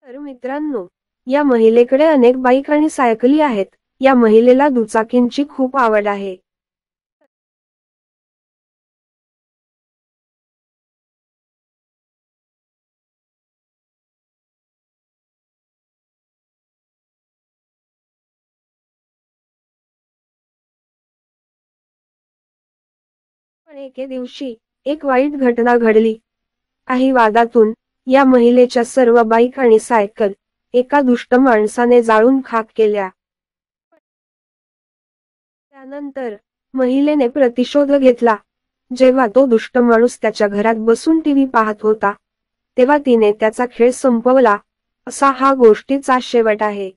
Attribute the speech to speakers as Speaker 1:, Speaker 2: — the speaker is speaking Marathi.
Speaker 1: तर मित्रांनो, या महिलेकडे अनेक बाईक आणि सायकली आहेत. या महिलेला दुचाकींची खूप आवड आहे. पण एके दिवशी एक वाईट घटना घडली. काही वादातून या महिलेच्या सर्व बाईक आणि सायकल एका दुष्ट माणसाने जाळून खाक केल्या. त्यानंतर महिलेने प्रतिशोध घेतला. जेव्हा तो दुष्ट माणूस त्याच्या घरात बसून टीव्ही पाहत होता, तेव्हा तिने त्याचा खेळ संपवला. असा हा गोष्टीचा शेवट आहे.